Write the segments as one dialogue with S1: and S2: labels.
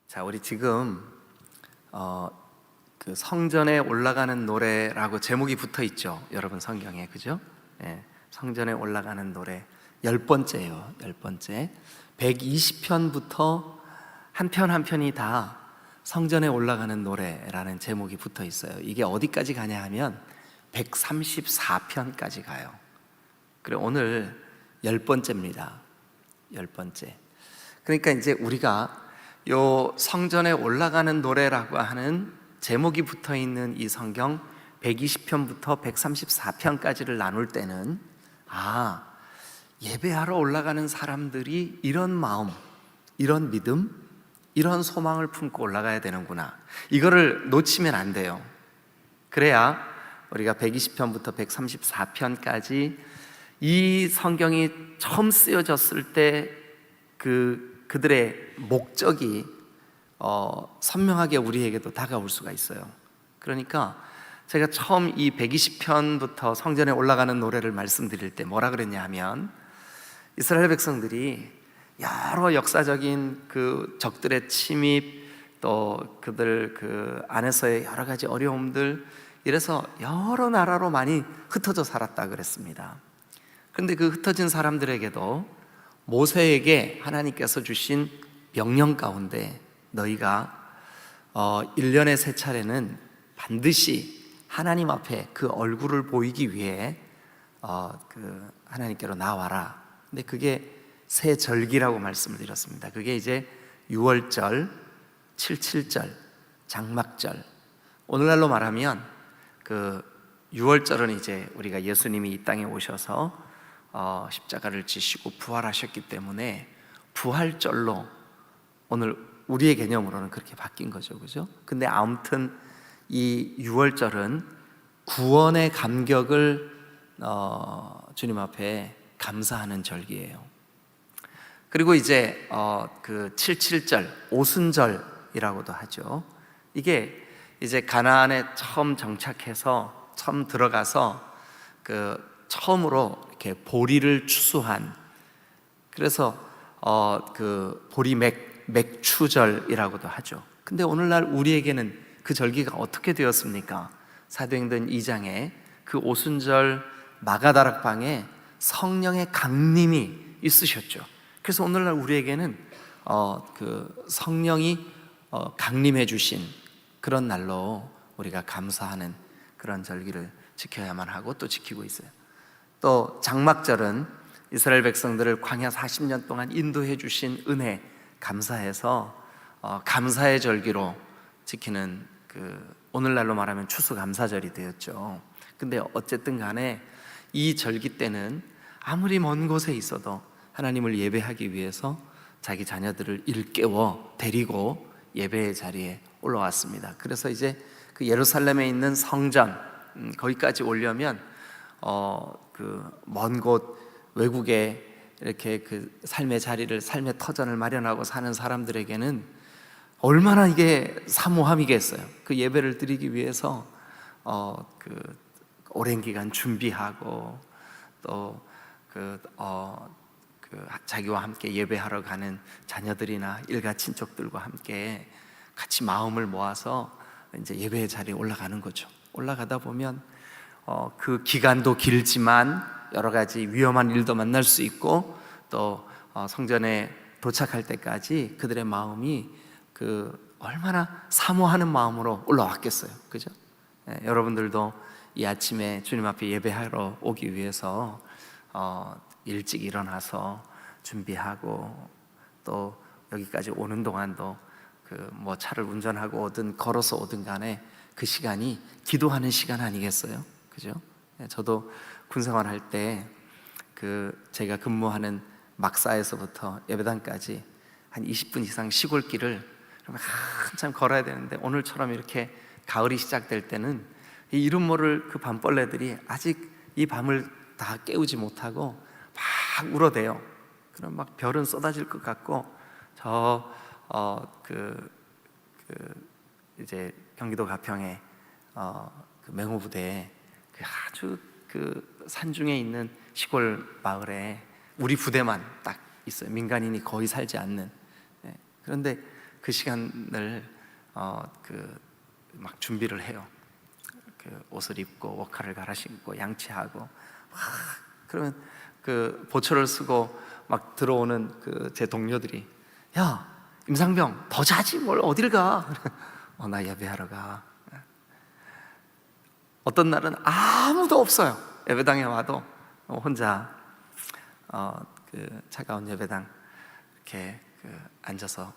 S1: 자, 우리 지금 그 성전에 올라가는 노래라고 제목이 붙어 있죠. 여러분 성경에, 그죠? 예, 성전에 올라가는 노래 10번째예요. 10번째. 120편부터 한 편 한 편이 다 성전에 올라가는 노래라는 제목이 붙어 있어요. 이게 어디까지 가냐 하면 134편까지 가요. 그리고 오늘 10번째입니다. 10번째. 그러니까 이제 우리가 요 성전에 올라가는 노래라고 하는 제목이 붙어 있는 이 성경 120편부터 134편까지를 나눌 때는 예배하러 올라가는 사람들이 이런 마음, 이런 믿음, 이런 소망을 품고 올라가야 되는구나, 이거를 놓치면 안 돼요. 그래야 우리가 120편부터 134편까지 이 성경이 처음 쓰여졌을 때 그들의 목적이 선명하게 우리에게도 다가올 수가 있어요. 그러니까 제가 처음 이 120편부터 성전에 올라가는 노래를 말씀드릴 때 뭐라 그랬냐 하면, 이스라엘 백성들이 여러 역사적인 그 적들의 침입, 또 그들 그 안에서의 여러 가지 어려움들, 이래서 여러 나라로 많이 흩어져 살았다 그랬습니다. 그런데 그 흩어진 사람들에게도 모세에게 하나님께서 주신 명령 가운데 너희가 1년에 3차례는 반드시 하나님 앞에 그 얼굴을 보이기 위해 그 하나님께로 나와라. 근데 그게 새 절기라고 말씀을 드렸습니다. 그게 이제 6월절, 77절, 장막절. 오늘날로 말하면 그 6월절은 이제 우리가 예수님이 이 땅에 오셔서 십자가를 지시고 부활하셨기 때문에 부활절로 오늘 우리의 개념으로는 그렇게 바뀐 거죠, 그죠? 근데 아무튼 이 6월절은 구원의 감격을 주님 앞에 감사하는 절기예요. 그리고 이제 그 77절, 오순절이라고도 하죠. 이게 이제 가나안에 처음 정착해서 처음 들어가서 그 처음으로 이렇게 보리를 추수한, 그래서 그 보리 맥추절이라고도 하죠. 근데 오늘날 우리에게는 그 절기가 어떻게 되었습니까? 사도행전 2장에 그 오순절 마가다락방에 성령의 강림이 있으셨죠. 그래서 오늘날 우리에게는 그 성령이 강림해 주신 그런 날로 우리가 감사하는 그런 절기를 지켜야만 하고 또 지키고 있어요. 또 장막절은 이스라엘 백성들을 광야 40년 동안 인도해 주신 은혜 감사해서 감사의 절기로 지키는 그 오늘날로 말하면 추수감사절이 되었죠. 근데 어쨌든 간에 이 절기 때는 아무리 먼 곳에 있어도 하나님을 예배하기 위해서 자기 자녀들을 일깨워 데리고 예배의 자리에 올라왔습니다. 그래서 이제 그 예루살렘에 있는 성전 거기까지 오려면 그 먼 곳 외국에 이렇게 그 삶의 자리를, 삶의 터전을 마련하고 사는 사람들에게는 얼마나 이게 사모함이겠어요. 그 예배를 드리기 위해서 그 오랜 기간 준비하고 또 자기와 함께 예배하러 가는 자녀들이나 일가 친척들과 함께 같이 마음을 모아서 이제 예배의 자리에 올라가는 거죠. 올라가다 보면 그 기간도 길지만 여러 가지 위험한 일도 만날 수 있고, 또 성전에 도착할 때까지 그들의 마음이 그 얼마나 사모하는 마음으로 올라왔겠어요, 그죠? 여러분들도 이 아침에 주님 앞에 예배하러 오기 위해서 일찍 일어나서 준비하고, 또 여기까지 오는 동안도 그 뭐 차를 운전하고 오든 걸어서 오든 간에 그 시간이 기도하는 시간 아니겠어요? 그죠? 저도 군생활 할 때 그 제가 근무하는 막사에서부터 예배당까지 한 20분 이상 시골길을 한참 걸어야 되는데, 오늘처럼 이렇게 가을이 시작될 때는 이 이름 모를 그 밤벌레들이 아직 이 밤을 다 깨우지 못하고 막 울어대요. 그럼 막 별은 쏟아질 것 같고, 이제 경기도 가평에 그 맹호부대에 그 아주 그 산중에 있는 시골 마을에 우리 부대만 딱 있어요. 민간인이 거의 살지 않는. 그런데 그 시간을 막 준비를 해요. 그 옷을 입고 워카를 갈아 신고 양치하고 그러면 그 보초를 쓰고 막 들어오는 제 동료들이 야 임상병 더 자지 뭘 어딜 가? 나 예배하러 가. 어떤 날은 아무도 없어요. 예배당에 와도 혼자 그 차가운 예배당 이렇게 앉아서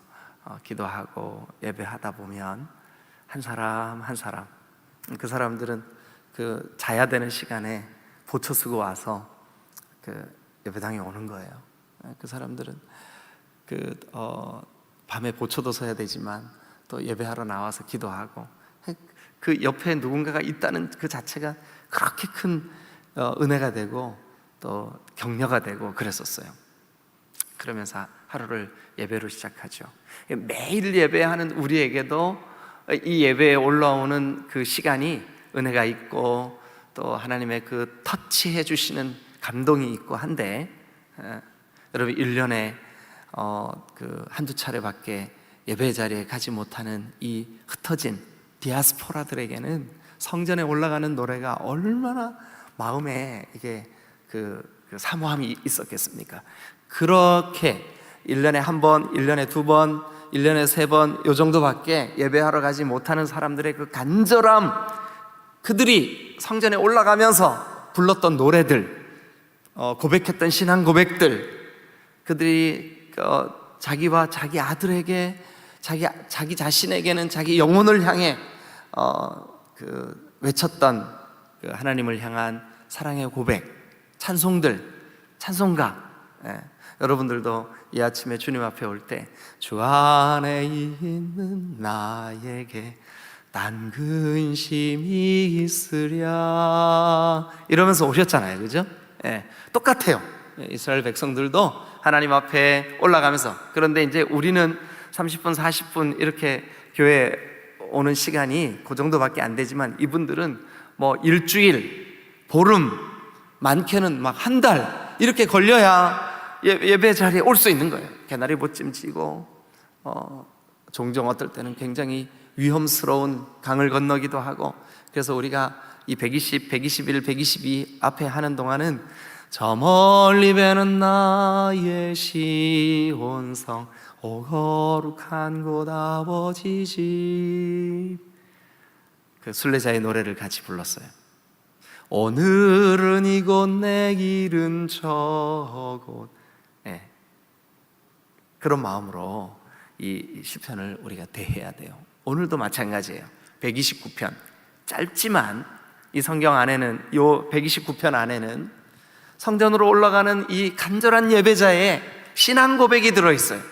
S1: 기도하고 예배하다 보면 한 사람 한 사람 그 사람들은 그 자야 되는 시간에 보초 쓰고 와서 그 예배당에 오는 거예요. 그 사람들은 밤에 보초도 서야 되지만 또 예배하러 나와서 기도하고 그 옆에 누군가가 있다는 그 자체가 그렇게 큰 은혜가 되고 또 격려가 되고 그랬었어요. 그러면서 하루를 예배로 시작하죠. 매일 예배하는 우리에게도 이 예배에 올라오는 그 시간이 은혜가 있고 또 하나님의 그 터치해 주시는 감동이 있고 한데 여러분 1년에 그 한두 차례밖에 예배 자리에 가지 못하는 이 흩어진 디아스포라들에게는 성전에 올라가는 노래가 얼마나 마음에 이게 그 사모함이 있었겠습니까? 그렇게 1년에 한 번, 1년에 두 번, 1년에 세 번 요 정도밖에 예배하러 가지 못하는 사람들의 그 간절함, 그들이 성전에 올라가면서 불렀던 노래들, 고백했던 신앙 고백들, 그들이 자기와 자기 아들에게 자기 자신에게는 자기 영혼을 향해 외쳤던 그 하나님을 향한 사랑의 고백, 찬송들, 찬송가. 여러분들도 이 아침에 주님 앞에 올 때 주 안에 있는 나에게 난 근심이 있으랴 이러면서 오셨잖아요, 그죠? 똑같아요. 이스라엘 백성들도 하나님 앞에 올라가면서. 그런데 이제 우리는 30분, 40분 이렇게 교회 오는 시간이 그 정도밖에 안 되지만 이분들은 뭐 일주일, 보름, 많게는 막 한 달 이렇게 걸려야 예배 자리에 올 수 있는 거예요. 개나리 보찜 지고 종종 어떨 때는 굉장히 위험스러운 강을 건너기도 하고. 그래서 우리가 이 120, 121, 122 앞에 하는 동안은 저 멀리 배는 나의 시온성 오 거룩한 곳 아버지 집, 그 순례자의 노래를 같이 불렀어요. 오늘은 이곳 내 길은 저곳. 그런 마음으로 이 시편을 우리가 대해야 돼요. 오늘도 마찬가지예요. 129편 짧지만 이 성경 안에는, 요 129편 안에는 성전으로 올라가는 이 간절한 예배자의 신앙 고백이 들어있어요.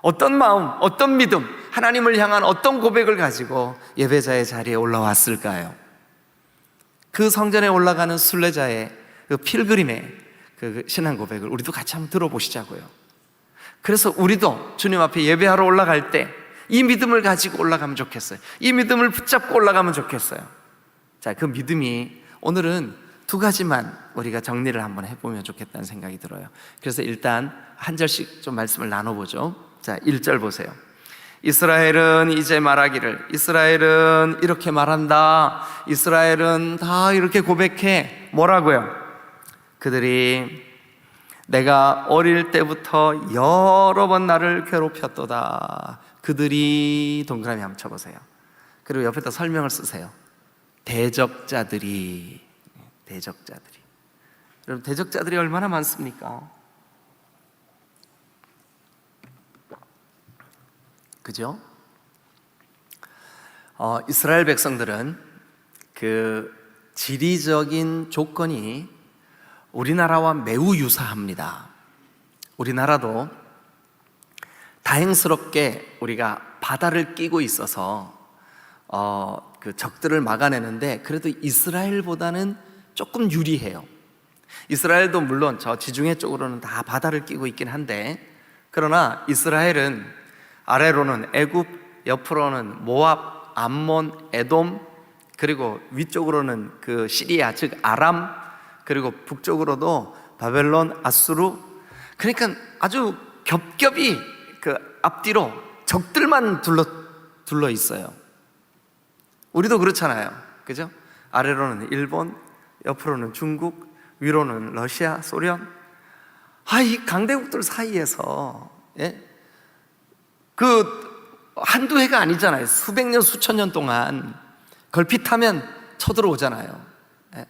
S1: 어떤 마음, 어떤 믿음, 하나님을 향한 어떤 고백을 가지고 예배자의 자리에 올라왔을까요? 그 성전에 올라가는 순례자의 그 필그림의 그 신앙 고백을 우리도 같이 한번 들어보시자고요. 그래서 우리도 주님 앞에 예배하러 올라갈 때 이 믿음을 가지고 올라가면 좋겠어요. 이 믿음을 붙잡고 올라가면 좋겠어요. 자, 그 믿음이 오늘은 두 가지만 우리가 정리를 한번 해보면 좋겠다는 생각이 들어요. 그래서 일단 한 절씩 좀 말씀을 나눠보죠. 자, 1절 보세요. 이스라엘은 이제 말하기를, 이스라엘은 이렇게 말한다, 이스라엘은 다 이렇게 고백해. 뭐라고요? 그들이 내가 어릴 때부터 여러 번 나를 괴롭혔도다. 그들이 동그라미 한번 쳐보세요. 그리고 옆에다 설명을 쓰세요. 대적자들이. 여러분, 대적자들이 얼마나 많습니까? 그죠? 이스라엘 백성들은 그 지리적인 조건이 우리나라와 매우 유사합니다. 우리나라도 다행스럽게 우리가 바다를 끼고 있어서 그 적들을 막아내는데 그래도 이스라엘보다는 조금 유리해요. 이스라엘도 물론 저 지중해 쪽으로는 다 바다를 끼고 있긴 한데, 그러나 이스라엘은 아래로는 애굽, 옆으로는 모압, 암몬, 에돔, 그리고 위쪽으로는 그 시리아 즉 아람, 그리고 북쪽으로도 바벨론, 아수르. 그러니까 아주 겹겹이 그 앞뒤로 적들만 둘러 있어요. 우리도 그렇잖아요. 그죠? 아래로는 일본, 옆으로는 중국, 위로는 러시아, 소련. 이 강대국들 사이에서, 예? 한두 해가 아니잖아요. 수백 년, 수천 년 동안 걸핏하면 쳐들어오잖아요. 예?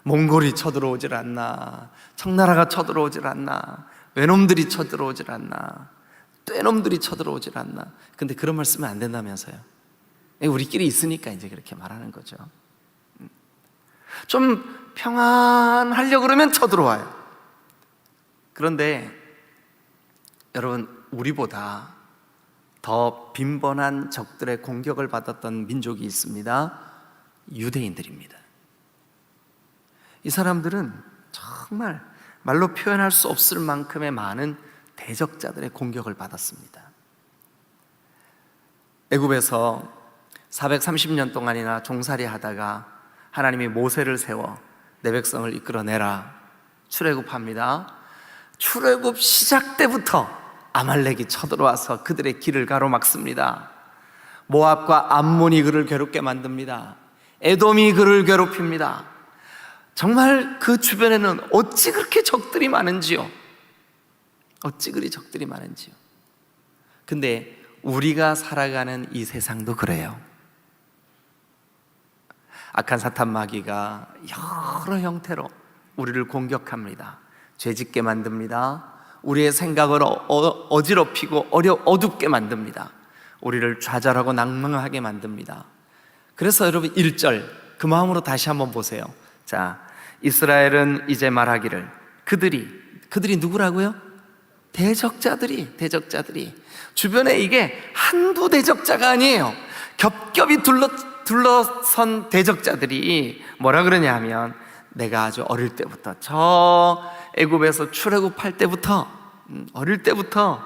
S1: 몽골이 쳐들어오질 않나, 청나라가 쳐들어오질 않나, 외놈들이 쳐들어오질 않나, 떼놈들이 쳐들어오질 않나. 근데 그런 말 쓰면 안 된다면서요. 우리끼리 있으니까 이제 그렇게 말하는 거죠. 좀 평안하려고 그러면 쳐들어와요. 그런데 여러분, 우리보다 더 빈번한 적들의 공격을 받았던 민족이 있습니다. 유대인들입니다. 이 사람들은 정말 말로 표현할 수 없을 만큼의 많은 대적자들의 공격을 받았습니다. 애굽에서 430년 동안이나 종살이 하다가 하나님이 모세를 세워 내 백성을 이끌어내라 출애굽합니다. 출애굽 시작 때부터 아말렉이 쳐들어와서 그들의 길을 가로막습니다. 모압과 암몬이 그를 괴롭게 만듭니다. 에돔이 그를 괴롭힙니다. 정말 그 주변에는 어찌 그렇게 적들이 많은지요. 어찌 그리 적들이 많은지요. 근데 우리가 살아가는 이 세상도 그래요. 악한 사탄 마귀가 여러 형태로 우리를 공격합니다. 죄짓게 만듭니다. 우리의 생각을 어지럽히고 어둡게 만듭니다. 우리를 좌절하고 낭망하게 만듭니다. 그래서 여러분 1절 그 마음으로 다시 한번 보세요. 자, 이스라엘은 이제 말하기를 그들이 누구라고요? 대적자들이 주변에 이게 한두 대적자가 아니에요. 겹겹이 둘러선 대적자들이 뭐라 그러냐 하면 내가 아주 어릴 때부터 저 애굽에서 출애굽할 때부터 어릴 때부터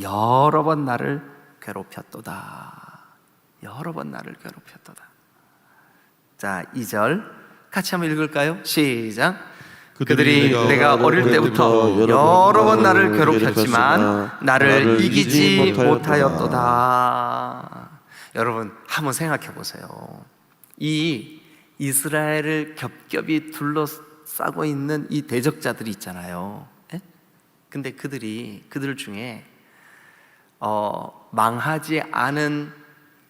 S1: 여러 번 나를 괴롭혔도다. 여러 번 나를 괴롭혔도다. 자, 2절 같이 한번 읽을까요? 시작. 그들이 내가 어릴 때부터 여러 번 나를 괴롭혔지만 나를 이기지 못하였도다. 여러분 한번 생각해 보세요. 이 이스라엘을 겹겹이 둘러싸고 있는 이 대적자들이 있잖아요. 예? 근데 그들 중에 망하지 않은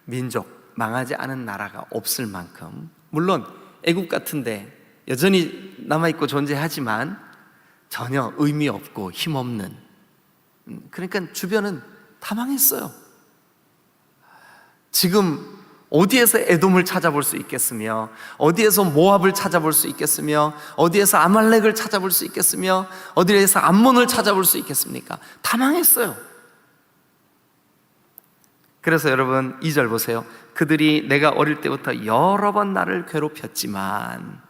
S1: 민족, 망하지 않은 나라가 없을 만큼, 물론 애굽 같은데 여전히 남아있고 존재하지만 전혀 의미 없고 힘없는, 그러니까 주변은 다 망했어요. 지금 어디에서 에돔을 찾아볼 수 있겠으며, 어디에서 모압을 찾아볼 수 있겠으며, 어디에서 아말렉을 찾아볼 수 있겠으며, 어디에서 암몬을 찾아볼 수 있겠습니까? 다 망했어요. 그래서 여러분 2절 보세요. 그들이 내가 어릴 때부터 여러 번 나를 괴롭혔지만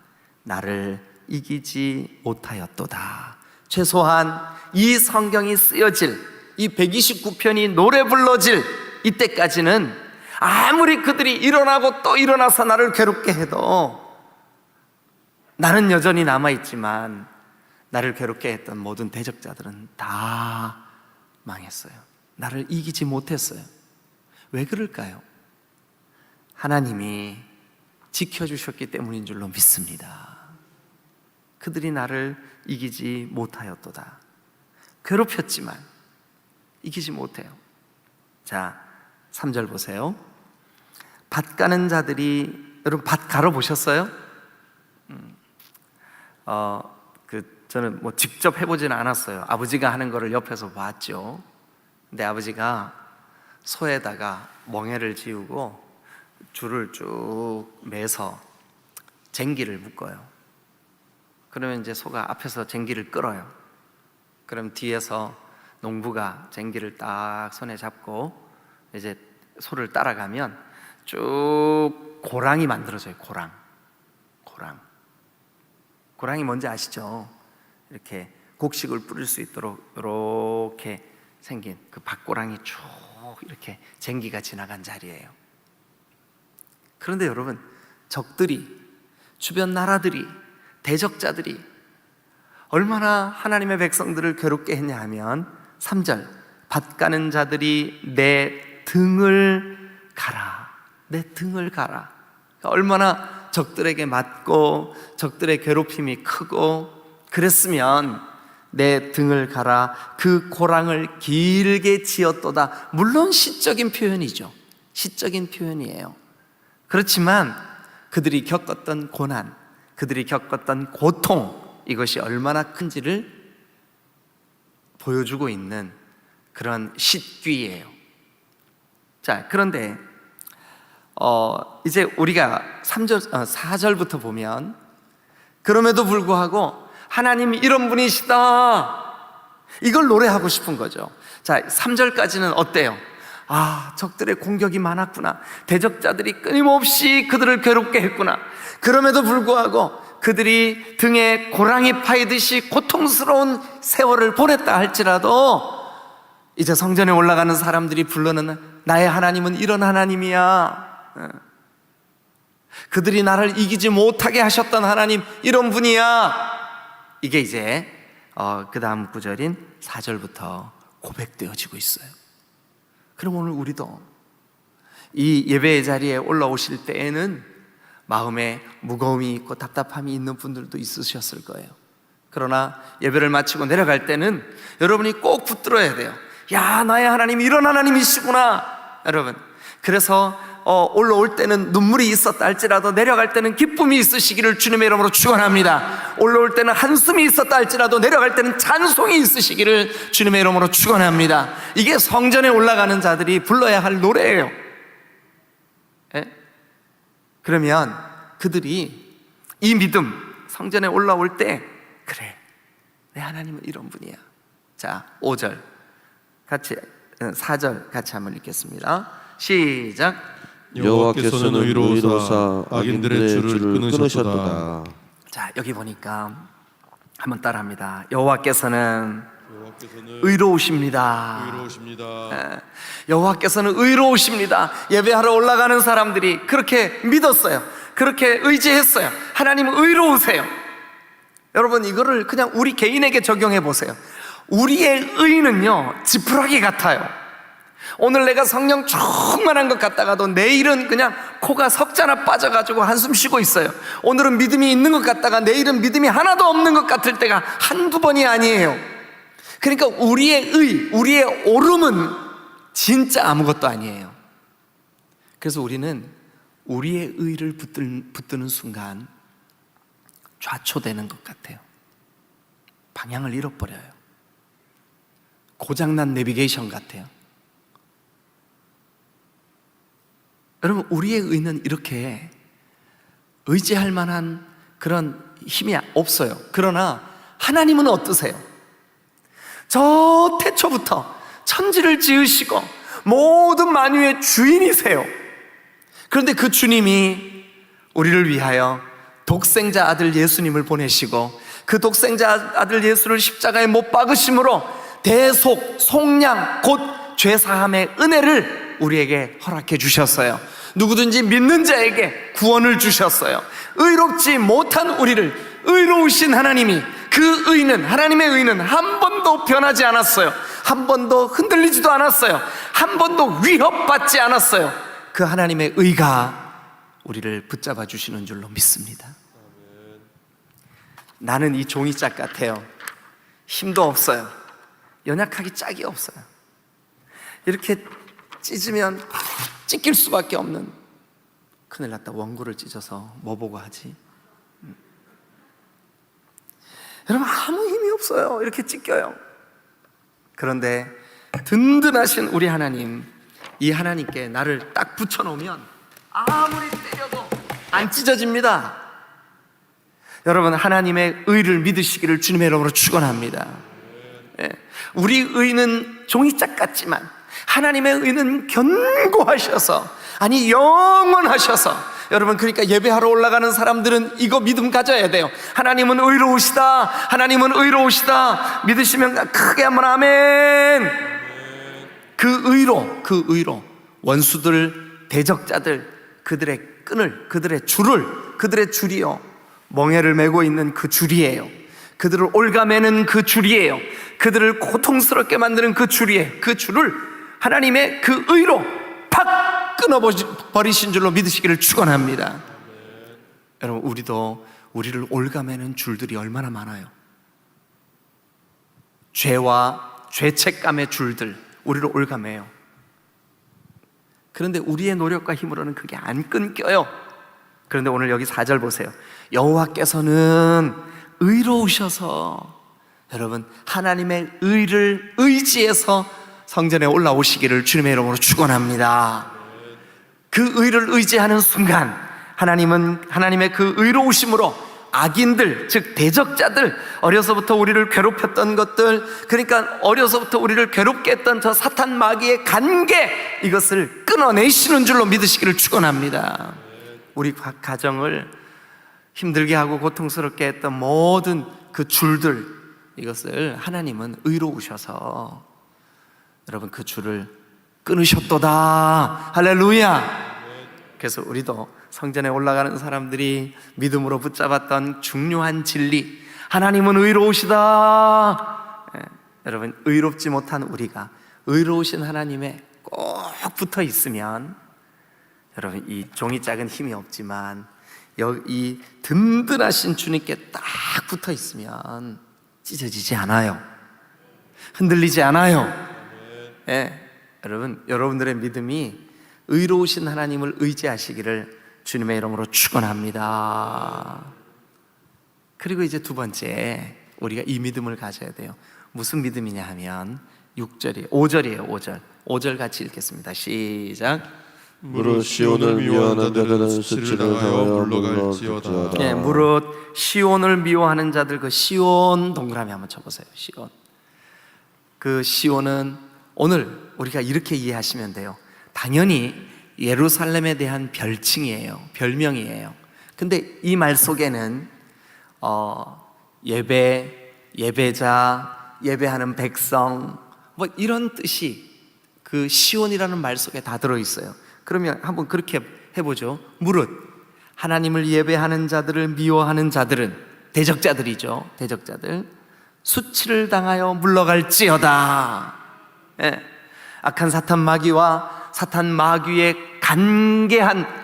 S1: 나를 이기지 못하였도다. 최소한 이 성경이 쓰여질, 이 129편이 노래 불러질 이때까지는 아무리 그들이 일어나고 또 일어나서 나를 괴롭게 해도 나는 여전히 남아있지만 나를 괴롭게 했던 모든 대적자들은 다 망했어요. 나를 이기지 못했어요. 왜 그럴까요? 하나님이 지켜주셨기 때문인 줄로 믿습니다. 그들이 나를 이기지 못하였도다. 괴롭혔지만 이기지 못해요. 자, 3절 보세요. 밭 가는 자들이, 여러분 밭 갈아 보셨어요? 저는 뭐 직접 해보지는 않았어요. 아버지가 하는 거를 옆에서 봤죠. 근데 아버지가 소에다가 멍에를 지우고 줄을 쭉 매서 쟁기를 묶어요. 그러면 이제 소가 앞에서 쟁기를 끌어요. 그럼 뒤에서 농부가 쟁기를 딱 손에 잡고 이제 소를 따라가면 쭉 고랑이 만들어져요. 고랑이 뭔지 아시죠? 이렇게 곡식을 뿌릴 수 있도록 이렇게 생긴 그 밭고랑이 쭉 이렇게 쟁기가 지나간 자리예요. 그런데 여러분, 적들이, 주변 나라들이, 대적자들이 얼마나 하나님의 백성들을 괴롭게 했냐 하면 3절 밭 가는 자들이 내 등을 가라. 내 등을 가라. 얼마나 적들에게 맞고 적들의 괴롭힘이 크고 그랬으면 내 등을 가라. 그 고랑을 길게 지었도다. 물론 시적인 표현이죠. 시적인 표현이에요. 그렇지만 그들이 겪었던 고난, 그들이 겪었던 고통, 이것이 얼마나 큰지를 보여주고 있는 그런 시귀예요. 자, 그런데 이제 우리가 4절부터 보면 그럼에도 불구하고 하나님이 이런 분이시다, 이걸 노래하고 싶은 거죠. 자, 3절까지는 어때요? 아, 적들의 공격이 많았구나. 대적자들이 끊임없이 그들을 괴롭게 했구나. 그럼에도 불구하고 그들이 등에 고랑이 파이듯이 고통스러운 세월을 보냈다 할지라도 이제 성전에 올라가는 사람들이 부르는 나의 하나님은 이런 하나님이야. 그들이 나를 이기지 못하게 하셨던 하나님, 이런 분이야. 이게 이제 그 다음 구절인 4절부터 고백되어지고 있어요. 그럼 오늘 우리도 이 예배의 자리에 올라오실 때에는 마음에 무거움이 있고 답답함이 있는 분들도 있으셨을 거예요. 그러나 예배를 마치고 내려갈 때는 여러분이 꼭 붙들어야 돼요. 야, 나의 하나님이 이런 하나님이시구나. 여러분, 그래서 올라올 때는 눈물이 있었다 할지라도 내려갈 때는 기쁨이 있으시기를 주님의 이름으로 축원합니다. 올라올 때는 한숨이 있었다 할지라도 내려갈 때는 찬송이 있으시기를 주님의 이름으로 축원합니다. 이게 성전에 올라가는 자들이 불러야 할 노래예요. 예? 그러면 그들이 이 믿음, 성전에 올라올 때 그래, 내 하나님은 이런 분이야. 자, 5절 같이, 4절 같이 한번 읽겠습니다. 시작.
S2: 여호와께서는 의로우사 악인들의 줄을 끊으셨도다.
S1: 자, 여기 보니까 한번 따라합니다. 여호와께서는 의로우십니다. 여호와께서는 의로우십니다. 예배하러 올라가는 사람들이 그렇게 믿었어요. 그렇게 의지했어요. 하나님은 의로우세요. 여러분, 이거를 그냥 우리 개인에게 적용해 보세요. 우리의 의는요, 지푸라기 같아요. 오늘 내가 성령 충만한 것 같다가도 내일은 그냥 코가 석자나 빠져가지고 한숨 쉬고 있어요. 오늘은 믿음이 있는 것 같다가 내일은 믿음이 하나도 없는 것 같을 때가 한두 번이 아니에요. 그러니까 우리의 의, 우리의 오름은 진짜 아무것도 아니에요. 그래서 우리는 우리의 의를 붙드는 순간 좌초되는 것 같아요. 방향을 잃어버려요. 고장난 내비게이션 같아요. 여러분, 우리의 의는 이렇게 의지할 만한 그런 힘이 없어요. 그러나 하나님은 어떠세요? 저 태초부터 천지를 지으시고 모든 만유의 주인이세요. 그런데 그 주님이 우리를 위하여 독생자 아들 예수님을 보내시고 그 독생자 아들 예수를 십자가에 못 박으심으로 대속, 속량, 곧 죄사함의 은혜를 우리에게 허락해 주셨어요. 누구든지 믿는 자에게 구원을 주셨어요. 의롭지 못한 우리를 의로우신 하나님이, 그 의는, 하나님의 의는 한 번도 변하지 않았어요. 한 번도 흔들리지도 않았어요. 한 번도 위협받지 않았어요. 그 하나님의 의가 우리를 붙잡아 주시는 줄로 믿습니다. 나는 이 종이짝 같아요. 힘도 없어요. 연약하기 짝이 없어요. 이렇게 찢으면 찢길 수밖에 없는, 큰일 났다, 원고를 찢어서 뭐 보고 하지? 여러분, 아무 힘이 없어요. 이렇게 찢겨요. 그런데 든든하신 우리 하나님, 이 하나님께 나를 딱 붙여놓으면 아무리 때려도 안 찢어집니다. 여러분, 하나님의 의를 믿으시기를 주님의 이름으로 축원합니다. 우리 의는 종이짝 같지만 하나님의 의는 견고하셔서, 아니 영원하셔서, 여러분, 그러니까 예배하러 올라가는 사람들은 이거 믿음 가져야 돼요. 하나님은 의로우시다. 하나님은 의로우시다. 믿으시면 크게 한번 아멘. 그 의로 원수들, 대적자들, 그들의 끈을, 그들의 줄을, 그들의 줄이요, 멍에를 메고 있는 그 줄이에요. 그들을 올가매는 그 줄이에요. 그들을 고통스럽게 만드는 그 줄이에요. 그 줄을 하나님의 그 의로 팍 끊어버리신 줄로 믿으시기를 축원합니다. 여러분, 우리를 올가매는 줄들이 얼마나 많아요. 죄와 죄책감의 줄들, 우리를 올가매요. 그런데 우리의 노력과 힘으로는 그게 안 끊겨요. 그런데 오늘 여기 4절 보세요. 여호와께서는 의로우셔서, 여러분, 하나님의 의를 의지해서 성전에 올라오시기를 주님의 이름으로 축원합니다. 그 의를 의지하는 순간 하나님은 하나님의 그 의로우심으로 악인들, 즉 대적자들, 어려서부터 우리를 괴롭혔던 것들, 그러니까 어려서부터 우리를 괴롭게 했던 저 사탄 마귀의 관계, 이것을 끊어내시는 줄로 믿으시기를 축원합니다. 우리 가정을 힘들게 하고 고통스럽게 했던 모든 그 줄들, 이것을 하나님은 의로우셔서 여러분 그 줄을 끊으셨도다. 할렐루야. 그래서 우리도 성전에 올라가는 사람들이 믿음으로 붙잡았던 중요한 진리, 하나님은 의로우시다. 여러분, 의롭지 못한 우리가 의로우신 하나님에 꼭 붙어 있으면, 여러분, 이 종이 작은 힘이 없지만 이 든든하신 주님께 딱 붙어 있으면 찢어지지 않아요. 흔들리지 않아요. 여러분, 여러분들의 믿음이 의로우신 하나님을 의지하시기를 주님의 이름으로 축원합니다. 그리고 이제 두 번째, 우리가 이 믿음을 가져야 돼요. 무슨 믿음이냐 하면 5절이에요. 5절 같이 읽겠습니다. 시작.
S2: 무릇 시온을 미워하는 자들은 수치를 당하여 물러갈지어다.
S1: 무릇 시온을 미워하는 자들, 그 시온 동그라미 한번 쳐보세요. 시온. 그 시온은 오늘 우리가 이렇게 이해하시면 돼요. 당연히 예루살렘에 대한 별칭이에요. 별명이에요. 근데 이 말 속에는 예배자, 예배하는 백성, 뭐 이런 뜻이 그 시온이라는 말 속에 다 들어있어요. 그러면 한번 그렇게 해보죠. 무릇 하나님을 예배하는 자들을 미워하는 자들은, 대적자들이죠. 대적자들, 수치를 당하여 물러갈지어다. 악한 사탄 마귀와 사탄 마귀의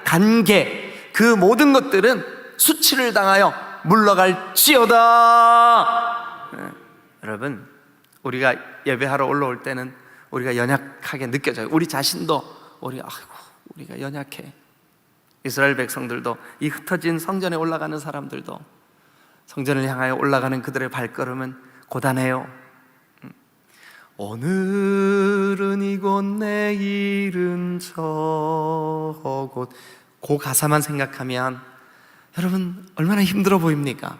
S1: 관계, 그 모든 것들은 수치를 당하여 물러갈지어다. 여러분, 우리가 예배하러 올라올 때는 우리가 연약하게 느껴져요. 우리 자신도 우리가 연약해. 이스라엘 백성들도, 이 흩어진 성전에 올라가는 사람들도, 성전을 향하여 올라가는 그들의 발걸음은 고단해요. 오늘은 이곳, 내일은 저곳. 그 가사만 생각하면 여러분 얼마나 힘들어 보입니까?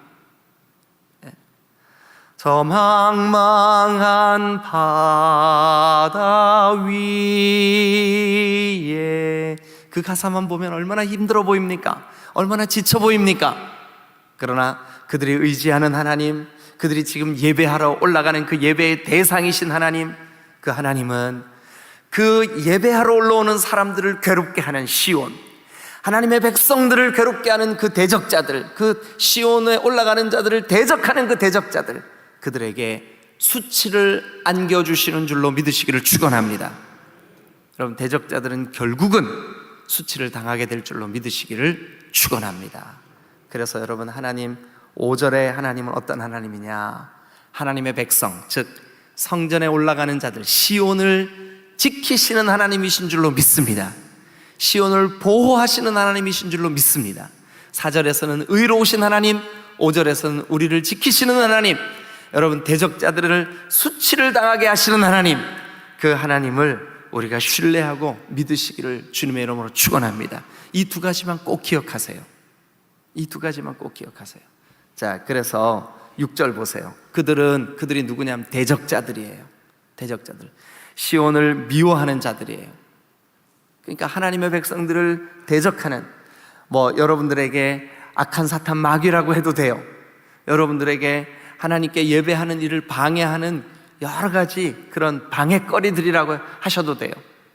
S1: 저 망망한 바다 위에, 그 가사만 보면 얼마나 힘들어 보입니까? 얼마나 지쳐 보입니까? 그러나 그들이 의지하는 하나님, 그들이 지금 예배하러 올라가는 그 예배의 대상이신 하나님, 그 하나님은 그 예배하러 올라오는 사람들을 괴롭게 하는 시온, 하나님의 백성들을 괴롭게 하는 그 대적자들, 그 시온에 올라가는 자들을 대적하는 그 대적자들, 그들에게 수치를 안겨주시는 줄로 믿으시기를 축원합니다. 여러분, 대적자들은 결국은 수치를 당하게 될 줄로 믿으시기를 축원합니다. 그래서 여러분, 하나님 5절에 하나님은 어떤 하나님이냐? 하나님의 백성, 즉 성전에 올라가는 자들, 시온을 지키시는 하나님이신 줄로 믿습니다. 시온을 보호하시는 하나님이신 줄로 믿습니다. 4절에서는 의로우신 하나님, 5절에서는 우리를 지키시는 하나님, 여러분 대적자들을 수치를 당하게 하시는 하나님, 그 하나님을 우리가 신뢰하고 믿으시기를 주님의 이름으로 축원합니다. 이 두 가지만 꼭 기억하세요. 이 두 가지만 꼭 기억하세요. 자, 그래서 6절 보세요. 그들이 누구냐면 대적자들이에요. 대적자들, 시온을 미워하는 자들이에요. 그러니까 하나님의 백성들을 대적하는, 여러분들에게 악한 사탄 마귀라고 해도 돼요. 여러분들에게 하나님께 예배하는 일을 방해하는 여러 가지 그런 방해거리들이라고 하셔도 돼요.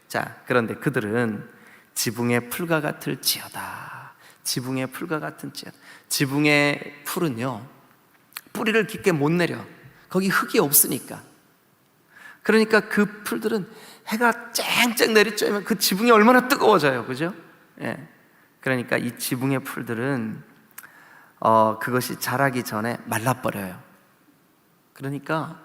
S1: 자, 그런데 그들은 지붕의 풀과 같을지어다. 지붕의 풀과 같을지어다. 지붕의 풀은요, 뿌리를 깊게 못 내려. 거기 흙이 없으니까. 그러니까 그 풀들은 해가 쨍쨍 내리쬐면 그 지붕이 얼마나 뜨거워져요, 그죠? 예. 그러니까 이 지붕의 풀들은 그것이 자라기 전에 말라버려요. 그러니까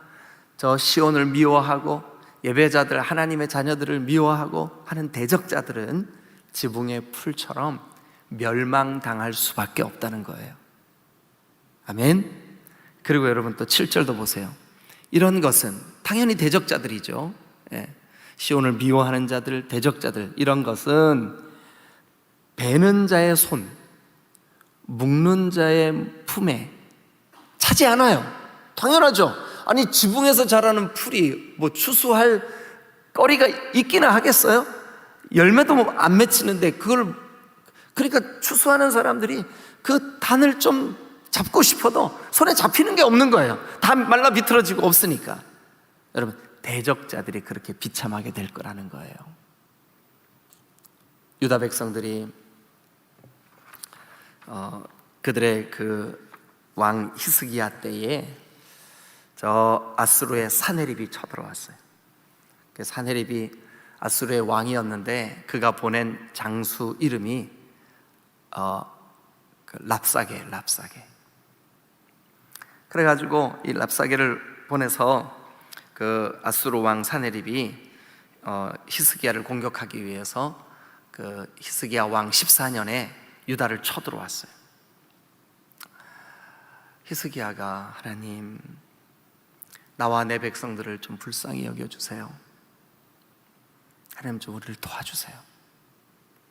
S1: 저 시온을 미워하고 예배자들, 하나님의 자녀들을 미워하고 하는 대적자들은 지붕의 풀처럼 멸망당할 수밖에 없다는 거예요. 아멘. 그리고 여러분 또 7절도 보세요. 이런 것은 당연히 대적자들이죠. 예. 시온을 미워하는 자들, 대적자들, 이런 것은 베는 자의 손, 묶는 자의 품에 차지 않아요. 당연하죠. 아니 지붕에서 자라는 풀이 뭐 추수할 거리가 있기는 하겠어요? 열매도 안 맺히는데 그걸, 그러니까 추수하는 사람들이 그 단을 좀 잡고 싶어도 손에 잡히는 게 없는 거예요. 다 말라 비틀어지고 없으니까. 여러분, 대적자들이 그렇게 비참하게 될 거라는 거예요. 유다 백성들이 그들의 그 왕 히스기야 때에 저 아수르의 사네립이 쳐들어왔어요. 그 사네립이 아수르의 왕이었는데 그가 보낸 장수 이름이 랍사게. 그래가지고 이 랍사게를 보내서 그 아수르 왕 사네립이 히스기야를 공격하기 위해서 그 히스기야 왕 14년에 유다를 쳐들어왔어요. 히스기야가 하나님, 나와 내 백성들을 좀 불쌍히 여겨주세요. 하나님 좀 우리를 도와주세요.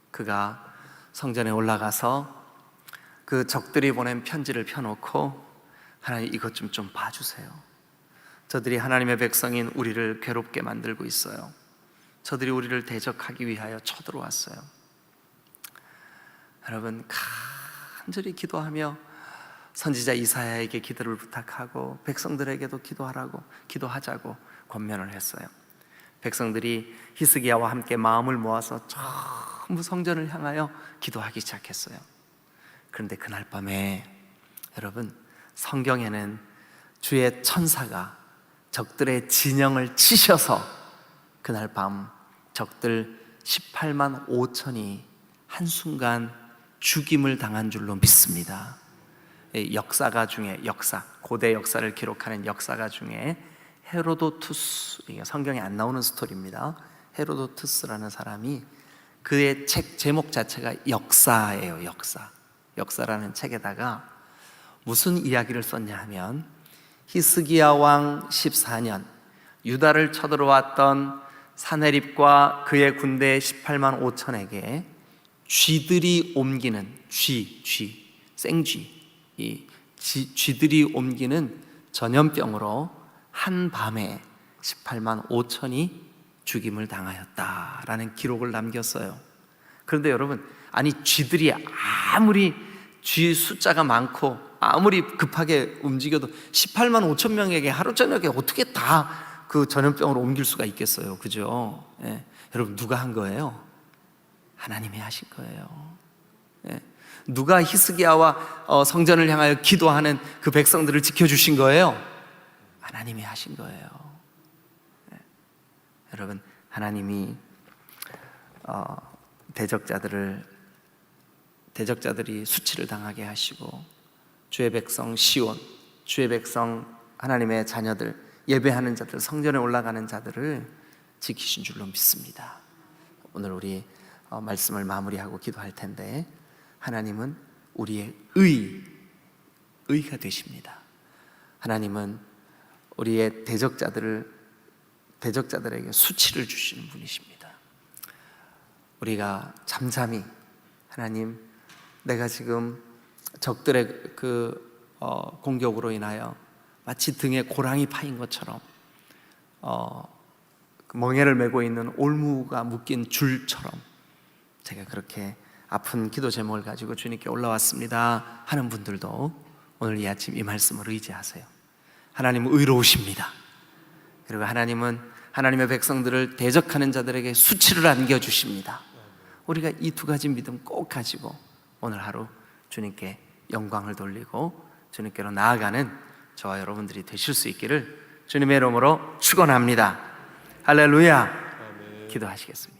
S1: 그가 성전에 올라가서 그 적들이 보낸 편지를 펴놓고 하나님 이것 좀 봐주세요. 저들이 하나님의 백성인 우리를 괴롭게 만들고 있어요. 저들이 우리를 대적하기 위하여 쳐들어왔어요. 여러분, 간절히 기도하며 선지자 이사야에게 기도를 부탁하고 백성들에게도 기도하자고 권면을 했어요. 백성들이 히스기야와 함께 마음을 모아서 전부 성전을 향하여 기도하기 시작했어요. 그런데 그날 밤에 여러분, 성경에는 주의 천사가 적들의 진영을 치셔서 그날 밤 적들 18만 5천이 한순간 죽임을 당한 줄로 믿습니다. 역사가 중에 고대 역사를 기록하는 역사가 중에 헤로도투스, 이게 성경에 안 나오는 스토리입니다. 헤로도투스라는 사람이 그의 책 제목 자체가 역사예요. 역사라는 책에다가 무슨 이야기를 썼냐 하면 히스기야 왕 14년 유다를 쳐들어왔던 사네립과 그의 군대 18만 5천에게 쥐들이 옮기는 생쥐, 이 쥐들이 옮기는 전염병으로 한 밤에 18만 5천이 죽임을 당하였다라는 기록을 남겼어요. 그런데 여러분, 아니 쥐들이 아무리 쥐 숫자가 많고 아무리 급하게 움직여도 18만 5천 명에게 하루 저녁에 어떻게 다 그 전염병으로 옮길 수가 있겠어요, 그죠? 예. 여러분, 누가 한 거예요? 하나님이 하신 거예요. 예. 누가 히스기야와 성전을 향하여 기도하는 그 백성들을 지켜주신 거예요? 하나님이 하신 거예요. 예. 여러분, 하나님이 대적자들이 수치를 당하게 하시고 주의 백성 시온, 주의 백성 하나님의 자녀들, 예배하는 자들, 성전에 올라가는 자들을 지키신 줄로 믿습니다. 오늘 우리 말씀을 마무리하고 기도할 텐데, 하나님은 우리의 의가 되십니다. 하나님은 우리의 대적자들에게 수치를 주시는 분이십니다. 우리가 잠잠히 하나님, 내가 지금 적들의 공격으로 인하여 마치 등에 고랑이 파인 것처럼 멍에를 메고 있는 올무가 묶인 줄처럼 제가 그렇게 아픈 기도 제목을 가지고 주님께 올라왔습니다 하는 분들도 오늘 이 아침 이 말씀을 의지하세요. 하나님은 의로우십니다. 그리고 하나님은 하나님의 백성들을 대적하는 자들에게 수치를 안겨주십니다. 우리가 이 두 가지 믿음 꼭 가지고 오늘 하루 주님께 영광을 돌리고 주님께로 나아가는 저와 여러분들이 되실 수 있기를 주님의 이름으로 축원합니다. 할렐루야. 기도하시겠습니다.